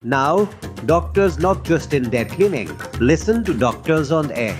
Now, doctors not just in their clinic, listen to doctors on air.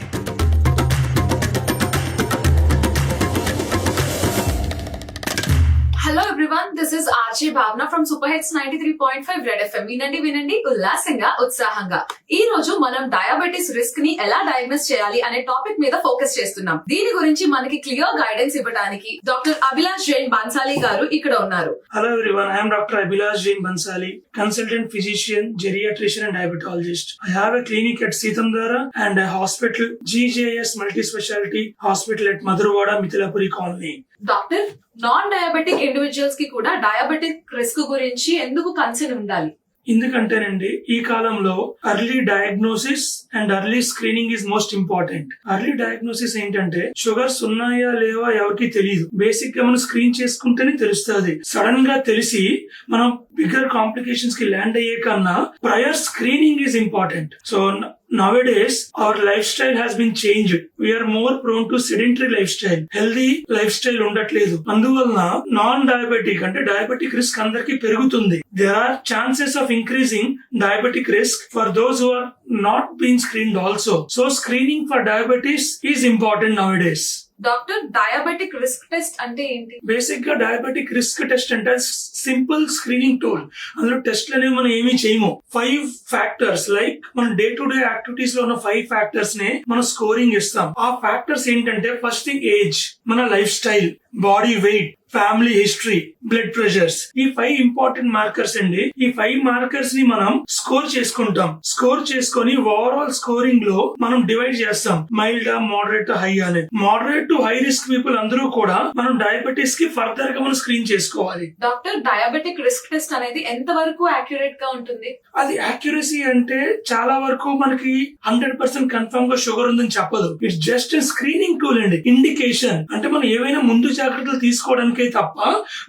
Hello everyone, this is RJ Bhavna from Superhits 93.5 Red FM. వినండి ఉల్లాసంగా ఉత్సాహంగా. ఈ రోజు మనం diabetes risk ని ఎలా డయాగ్నోస్ చేయాలి అనే టాపిక్ మీద ఫోకస్ చేస్తున్నాం. దీని గురించి మనకి క్లియర్ గైడెన్స్ ఇవ్వడానికి డాక్టర్ అభిలాష్ జైన్ బన్సాలి గారు ఇక్కడ ఉన్నారు. Hello everyone, I am Dr. Abhilash Jain Bansali, consultant physician, geriatrician and diabetologist. I have a clinic at Seethamdara and a hospital, GJS Multispecialty Hospital at Madhurwada, Mithilapuri Colony. Doctor, non diabetic individuals కి కూడా diabetic risk గురించి ఎందుకు concern ఉండాలి? ఎందుకంటేనండి ఈ కాలంలో early diagnosis and early screening is most important. Early diagnosis ఏంటంటే sugars ఉన్నాయా లేవా ఎవరికి తెలియదు. బేసిక్ గా మనం స్క్రీన్ చేసుకుంటేనే తెలుస్తుంది. సడన్ గా తెలిసి మనం బిగ్గర్ కాంప్లికేషన్స్ కి ల్యాండ్ అయ్యే కన్నా prior screening is important. So nowadays our lifestyle has been changed. We are more prone to sedentary lifestyle. Healthy lifestyle ఉండట్లేదు. అందువలన నాన్ డయాబెటిక్ అంటే డయాబెటిక్ రిస్క్ అందరికి పెరుగుతుంది. There are chances of increasing diabetic risk for those who are not being screened also. So screening for diabetes is important nowadays. Doctor, diabetic risk test అంటే ఏంటి? Basic గా diabetic risk test అంటే simple screening tool. అందులో టెస్ట్లు అనేవి మనం ఏమీ చేయము. 5 ఫ్యాక్టర్స్ లైక్ మన డే టు డే యాక్టివిటీస్ లో ఉన్న 5 ఫ్యాక్టర్స్ నే మనం స్కోరింగ్ ఇస్తాం. ఆ ఫ్యాక్టర్స్ ఏంటంటే ఫస్ట్ థింగ్ ఏజ్, మన lifestyle, body weight, family history, blood pressures. ఈ 5 ఇంపార్టెంట్ మార్కర్స్ అండి. ఈ 5 మార్కర్స్ ని మనం స్కోర్ చేసుకుంటాం. స్కోర్ చేసుకొని ఓవరాల్ స్కోరింగ్ లో మనం డివైడ్ చేస్తాం. మైల్డ్, మోడరేట్, హై అనేది. Moderate to high risk people అందరూ కూడా మనం డయాబెటీస్ కి ఫర్దర్ గా మనం స్క్రీన్ చేసుకోవాలి. డాక్టర్, డయాబెటిక్ రిస్క్ టెస్ట్ అనేది ఎంత వరకు యాక్యురేట్ గా ఉంటుంది? అది యాక్యురసీ అంటే చాలా వరకు మనకి 100% కన్ఫర్మ్ గా షుగర్ ఉందని చెప్పదు. ఇట్స్ జస్ట్ స్క్రీనింగ్ టూల్ అండి. ఇండికేషన్ అంటే మనం ఏవైనా ముందు జాగ్రత్తలు తీసుకోవడానికి తప్ప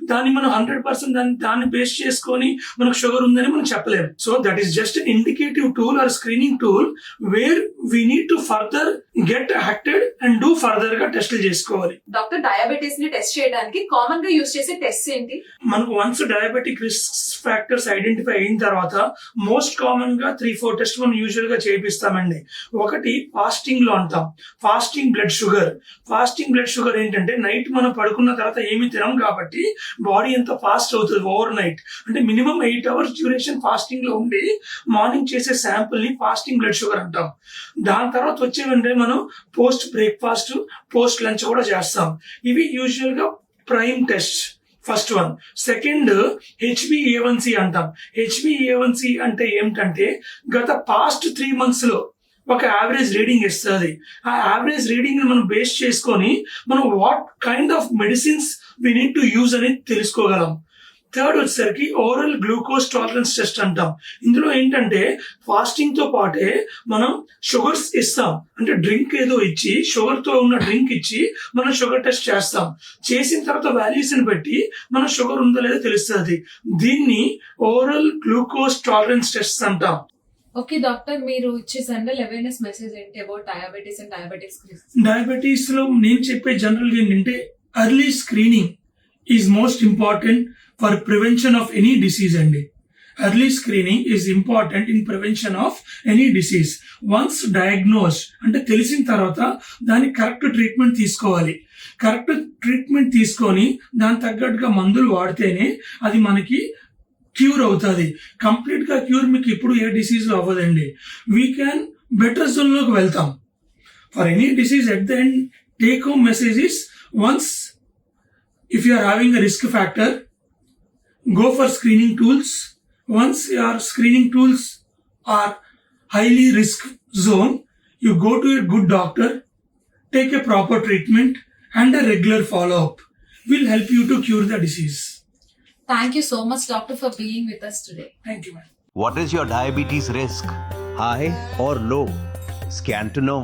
దాన్ని మనం 100% దాన్ని బేస్ చేసుకొని మనకు షుగర్ ఉందని మనం చెప్పలేము. So that is just indicative tool or screening tool where we need to further get acted and do further గా టెస్ట్లు చేసుకోవాలి. డాక్టర్, డయాబెటీస్ ని టెస్ట్ చేయడానికి కామన్ గా యూజ్ చేసే టెస్ట్ ఏంటి? మనకు once diabetic risk factors identify అయిన తర్వాత మోస్ట్ కామన్ గా 3-4 టెస్ట్ మనం యూజువల్ గా చేపిస్తామండి. ఒకటి ఫాస్టింగ్ లో అంటాం. Fasting blood sugar. Fasting blood sugar ఏంటంటే నైట్ మనం పడుకున్న తర్వాత ఏమి తినం కాబట్టి బాడీ ఎంత ఫాస్ట్ అవుతుంది ఓవర్ నైట్. అంటే మినిమం 8 అవర్స్ డ్యూరేషన్ ఫాస్టింగ్ లో ఉండి మార్నింగ్ చేసే శాంపుల్ ని ఫాస్టింగ్ బ్లడ్ షుగర్ అంటాం. దాని తర్వాత వచ్చే వెంటనే మనం పోస్ట్ బ్రేక్ఫాస్ట్, పోస్ట్ లంచ్ కూడా చేస్తాం. ఇవి యూజువల్ గా prime test. First one. Second HbA1c అంటాం. HbA1c అంటే ఏమిటంటే గత పాస్ట్ 3 months లో ఒక యావరేజ్ రీడింగ్ ఇస్తుంది. ఆ యావరేజ్ రీడింగ్ ని మనం బేస్ చేసుకొని మనం what kind of medicines we need to use అనేది తెలుసుకోగలం. థర్డ్ వచ్చేసరికి ఓరల్ గ్లూకోజ్ టాలరెన్స్ టెస్ట్ అంటాం. ఇందులో ఏంటంటే ఫాస్టింగ్ తో పాటే మనం షుగర్స్ ఇస్తాం. అంటే డ్రింక్ ఏదో ఇచ్చి షుగర్ తో ఉన్న డ్రింక్ ఇచ్చి మనం షుగర్ టెస్ట్ చేస్తాం. చేసిన తర్వాత వాల్యూస్ ని బట్టి మనం షుగర్ ఉందో లేదో తెలుస్తుంది. దీన్ని ఓరల్ గ్లూకోజ్ టాలరెన్స్ టెస్ట్ అంటాం. ఓకే డాక్టర్, మీరు ఇచ్చే జనరల్ అవేర్నెస్ మెసేజ్ ఏంటి about diabetes and diabetics? Diabetes లో నేను చెప్పే జనరల్ ఏంటంటే early screening is most important for prevention of any disease అండి. Early screening is important in prevention of any disease. Once diagnose అంటే తెలిసిన తర్వాత దానికి కరెక్ట్ ట్రీట్మెంట్ తీసుకోవాలి. కరెక్ట్ ట్రీట్మెంట్ తీసుకొని దాని తగ్గట్టుగా మందులు వాడితేనే అది మనకి క్యూర్ అవుతుంది. కంప్లీట్ గా క్యూర్ మీకు ఇప్పుడు ఏ డిసీజ్ అవ్వదండి. వీ క్యాన్ బెటర్ జోన్ లోకి వెళ్తాం. For any disease at the end take home message is once if you are having a risk factor, go for screening tools. Once your screening tools are highly risk zone, you go to a good doctor, take a proper treatment and a regular follow-up will help you to cure the disease. Thank you so much, doctor, for being with us today. Thank you, ma'am. What is your diabetes risk? High or low? Scan to know.